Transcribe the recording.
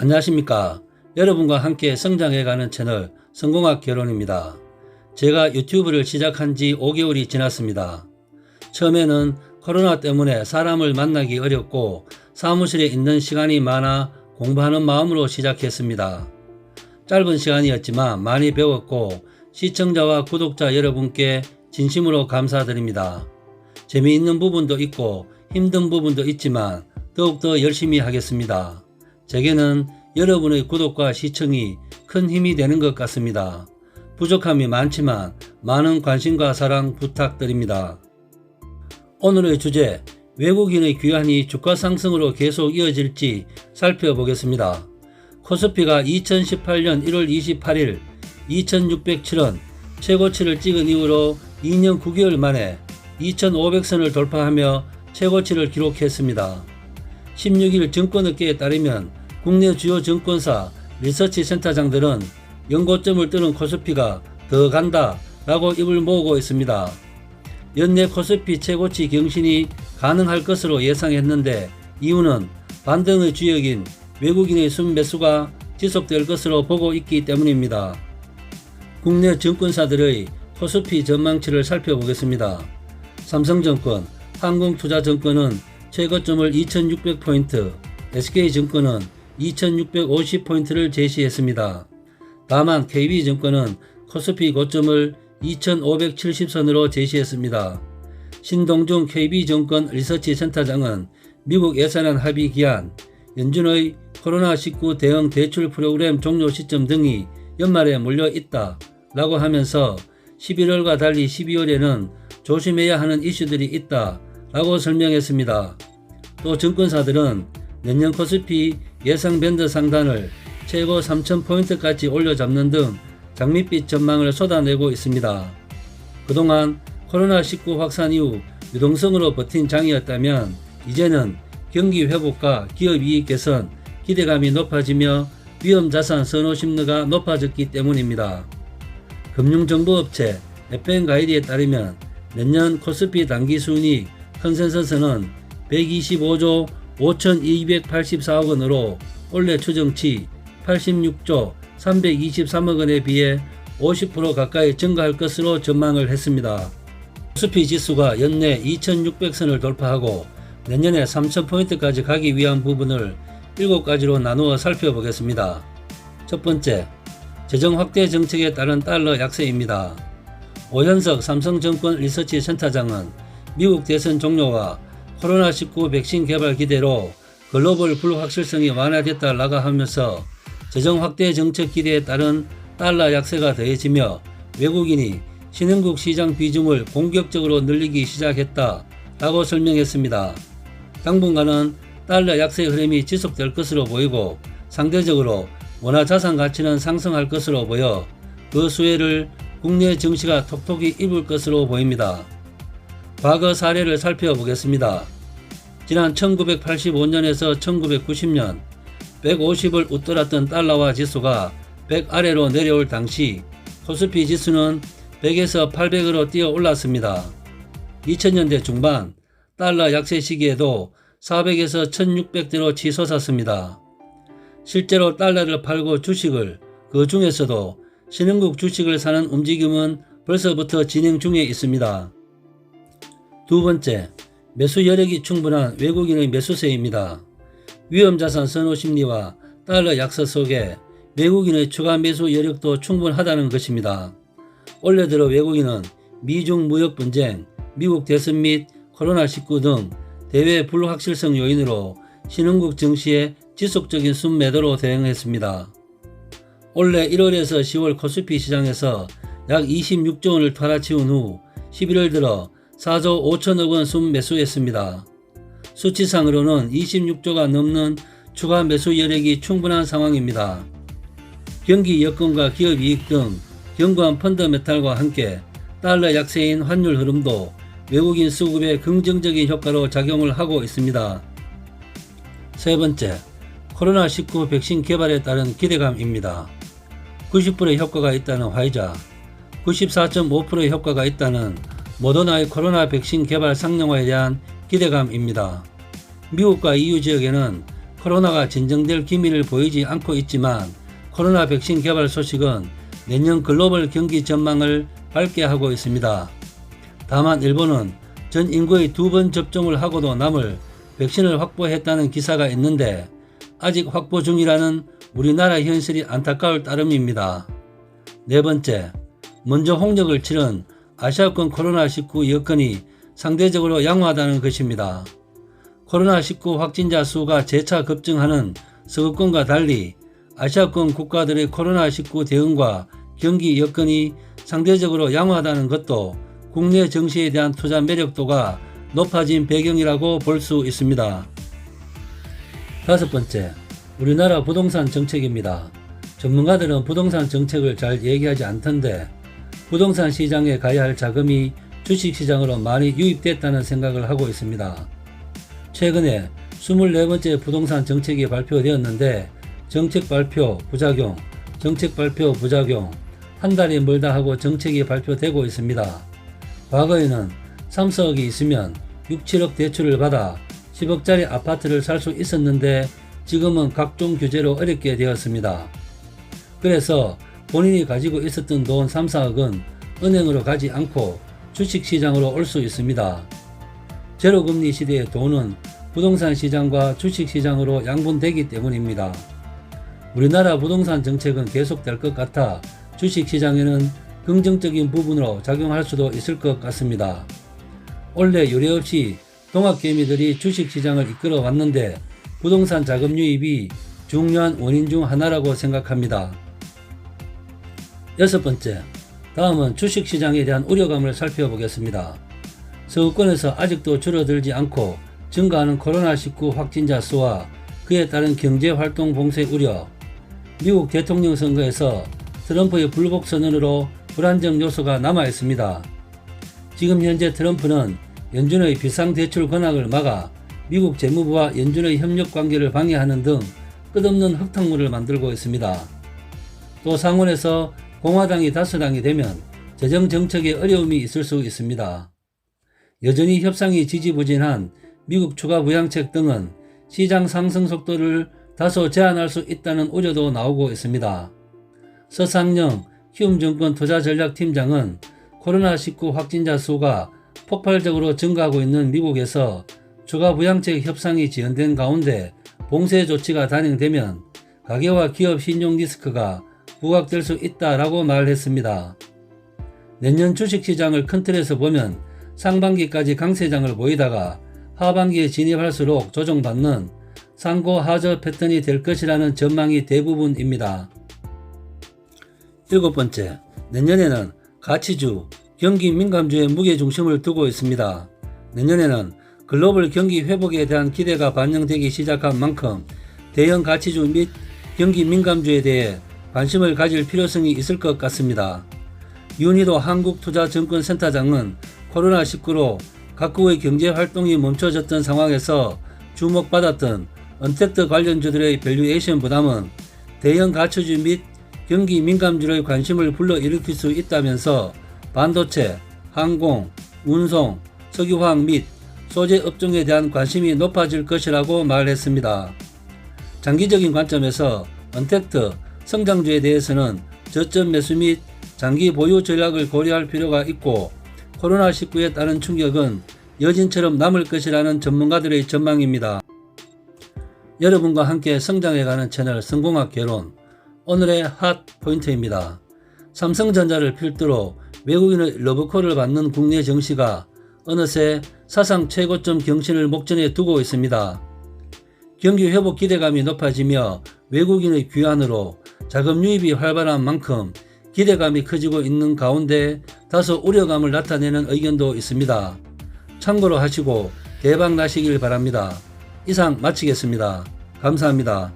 안녕하십니까. 여러분과 함께 성장해가는 채널 성공학 결혼입니다. 제가 유튜브를 시작한 지 5개월이 지났습니다. 처음에는 코로나 때문에 사람을 만나기 어렵고 사무실에 있는 시간이 많아 공부하는 마음으로 시작했습니다. 짧은 시간이었지만 많이 배웠고 시청자와 구독자 여러분께 진심으로 감사드립니다. 재미있는 부분도 있고 힘든 부분도 있지만 더욱더 열심히 하겠습니다. 제게는 여러분의 구독과 시청이 큰 힘이 되는 것 같습니다. 부족함이 많지만 많은 관심과 사랑 부탁드립니다. 오늘의 주제, 외국인의 귀환이 주가 상승으로 계속 이어질지 살펴보겠습니다. 코스피가 2018년 1월 28일 2607원 최고치를 찍은 이후로 2년 9개월 만에 2500선을 돌파하며 최고치를 기록했습니다. 16일 증권업계에 따르면 국내 주요 증권사 리서치 센터장들은 연고점을 뚫은 코스피가 더 간다 라고 입을 모으고 있습니다. 연내 코스피 최고치 경신이 가능할 것으로 예상했는데 이유는 반등의 주역인 외국인의 순매수가 지속될 것으로 보고 있기 때문입니다. 국내 증권사들의 코스피 전망치를 살펴보겠습니다. 삼성증권, 한국투자증권은 최고점을 2600포인트, SK증권은 2650포인트를 제시했습니다. 다만 KB증권은 코스피 고점을 2570선으로 제시했습니다. 신동중 KB증권 리서치 센터장은 미국 예산안 합의 기한, 연준의 코로나19 대응 대출 프로그램 종료 시점 등이 연말에 몰려 있다 라고 하면서 11월과 달리 12월에는 조심해야 하는 이슈들이 있다 라고 설명했습니다. 또 증권사들은 내년 코스피 예상 밴드 상단을 최고 3000포인트까지 올려잡는 등 장밋빛 전망을 쏟아내고 있습니다. 그동안 코로나19 확산 이후 유동성으로 버틴 장이었다면 이제는 경기 회복과 기업 이익 개선, 기대감이 높아지며 위험자산 선호 심리가 높아졌기 때문입니다. 금융정보업체 FN가이드에 따르면 내년 코스피 단기순이익 컨센서스는 125조 5284억 원으로 올해 추정치 86조 323억 원에 비해 50% 가까이 증가할 것으로 전망을 했습니다. 코스피 지수가 연내 2600선을 돌파하고 내년에 3000포인트까지 가기 위한 부분을 7가지로 나누어 살펴보겠습니다. 첫 번째, 재정 확대 정책에 따른 달러 약세입니다. 오현석 삼성증권 리서치 센터장은 미국 대선 종료와 코로나19 백신 개발 기대로 글로벌 불확실성이 완화됐다라고 하면서 재정 확대 정책 기대에 따른 달러 약세가 더해지며 외국인이 신흥국 시장 비중을 공격적으로 늘리기 시작했다라고 설명했습니다. 당분간은 달러 약세 흐름이 지속될 것으로 보이고 상대적으로 원화 자산 가치는 상승할 것으로 보여 그 수혜를 국내 증시가 톡톡히 입을 것으로 보입니다. 과거 사례를 살펴보겠습니다. 지난 1985년에서 1990년 150을 웃돌았던 달러화 지수가 100 아래로 내려올 당시 코스피 지수는 100에서 800으로 뛰어 올랐습니다. 2000년대 중반 달러 약세 시기에도 400에서 1600대로 치솟았습니다. 실제로 달러를 팔고 주식을, 그 중에서도 신흥국 주식을 사는 움직임은 벌써부터 진행 중에 있습니다. 두 번째, 매수 여력이 충분한 외국인의 매수세입니다. 위험자산 선호 심리와 달러 약세 속에 외국인의 추가 매수 여력도 충분하다는 것입니다. 올해 들어 외국인은 미중 무역 분쟁, 미국 대선 및 코로나19 등 대외 불확실성 요인으로 신흥국 증시에 지속적인 순매도로 대응했습니다. 올해 1월에서 10월 코스피 시장에서 약 26조 원을 탈아치운 후 11월 들어 4조 5천억 원 순매수했습니다. 수치상으로는 26조가 넘는 추가 매수 여력이 충분한 상황입니다. 경기 여건과 기업 이익 등 견고한 펀더메탈과 함께 달러 약세인 환율 흐름도 외국인 수급에 긍정적인 효과로 작용을 하고 있습니다. 세 번째, 코로나19 백신 개발에 따른 기대감입니다. 90%의 효과가 있다는 화이자, 94.5%의 효과가 있다는 모더나의 코로나 백신 개발 상용화에 대한 기대감입니다. 미국과 EU 지역에는 코로나가 진정될 기미를 보이지 않고 있지만 코로나 백신 개발 소식은 내년 글로벌 경기 전망을 밝게 하고 있습니다. 다만 일본은 전 인구의 2번 접종을 하고도 남을 백신을 확보했다는 기사가 있는데 아직 확보 중이라는 우리나라 현실이 안타까울 따름입니다. 네 번째, 먼저 홍역을 치른 아시아권 코로나19 여건이 상대적으로 양호하다는 것입니다. 코로나19 확진자 수가 재차 급증하는 서구권과 달리 아시아권 국가들의 코로나19 대응과 경기 여건이 상대적으로 양호하다는 것도 국내 정시에 대한 투자 매력도가 높아진 배경이라고 볼 수 있습니다. 다섯 번째, 우리나라 부동산 정책입니다. 전문가들은 부동산 정책을 잘 얘기하지 않던데 부동산 시장에 가야 할 자금이 주식시장으로 많이 유입됐다는 생각을 하고 있습니다. 최근에 24번째 부동산 정책이 발표되었는데 정책 발표 부작용, 정책 발표 부작용, 한 달이 멀다 하고 정책이 발표되고 있습니다. 과거에는 3, 4억이 있으면 6, 7억 대출을 받아 10억짜리 아파트를 살 수 있었는데 지금은 각종 규제로 어렵게 되었습니다. 그래서 본인이 가지고 있었던 돈 3, 4억은 은행으로 가지 않고 주식시장으로 올 수 있습니다. 제로금리 시대의 돈은 부동산 시장과 주식시장으로 양분되기 때문입니다. 우리나라 부동산 정책은 계속될 것 같아 주식시장에는 긍정적인 부분으로 작용할 수도 있을 것 같습니다. 원래 유례없이 동학개미들이 주식시장을 이끌어 왔는데 부동산 자금 유입이 중요한 원인 중 하나라고 생각합니다. 여섯 번째, 다음은 주식시장에 대한 우려감을 살펴보겠습니다. 서구권에서 아직도 줄어들지 않고 증가하는 코로나19 확진자 수와 그에 따른 경제활동 봉쇄 우려, 미국 대통령 선거에서 트럼프의 불복 선언으로 불안정 요소가 남아있습니다. 지금 현재 트럼프는 연준의 비상대출 권한을 막아 미국 재무부와 연준의 협력관계를 방해하는 등 끝없는 흙탕물을 만들고 있습니다. 또 상원에서 공화당이 다수당이 되면 재정정책에 어려움이 있을 수 있습니다. 여전히 협상이 지지부진한 미국 추가 부양책 등은 시장 상승 속도를 다소 제한할 수 있다는 우려도 나오고 있습니다. 서상영 키움증권 투자전략팀장은 코로나19 확진자 수가 폭발적으로 증가하고 있는 미국에서 추가 부양책 협상이 지연된 가운데 봉쇄 조치가 단행되면 가계와 기업 신용 리스크가 부각될 수 있다라고 말했습니다. 내년 주식시장을 큰 틀에서 보면 상반기까지 강세장을 보이다가 하반기에 진입할수록 조정받는 상고하저 패턴이 될 것이라는 전망이 대부분입니다. 일곱 번째, 내년에는 가치주, 경기 민감주에 무게중심을 두고 있습니다. 내년에는 글로벌 경기 회복에 대한 기대가 반영되기 시작한 만큼 대형 가치주 및 경기 민감주에 대해 관심을 가질 필요성이 있을 것 같습니다. 윤희도 한국투자증권센터장은 코로나19로 각국의 경제활동이 멈춰졌던 상황에서 주목받았던 언택트 관련주들의 밸류에이션 부담은 대형 가치주 및 경기 민감주의 관심을 불러일으킬 수 있다면서 반도체, 항공, 운송, 석유화학 및 소재 업종에 대한 관심이 높아질 것이라고 말했습니다. 장기적인 관점에서 언택트, 성장주에 대해서는 저점 매수 및 장기 보유 전략을 고려할 필요가 있고 코로나19에 따른 충격은 여진처럼 남을 것이라는 전문가들의 전망입니다. 여러분과 함께 성장해가는 채널 성공학 개론, 오늘의 핫 포인트입니다. 삼성전자를 필두로 외국인의 러브콜을 받는 국내 증시가 어느새 사상 최고점 경신을 목전에 두고 있습니다. 경기 회복 기대감이 높아지며 외국인의 귀환으로 자금 유입이 활발한 만큼 기대감이 커지고 있는 가운데 다소 우려감을 나타내는 의견도 있습니다. 참고로 하시고 대박 나시길 바랍니다. 이상 마치겠습니다. 감사합니다.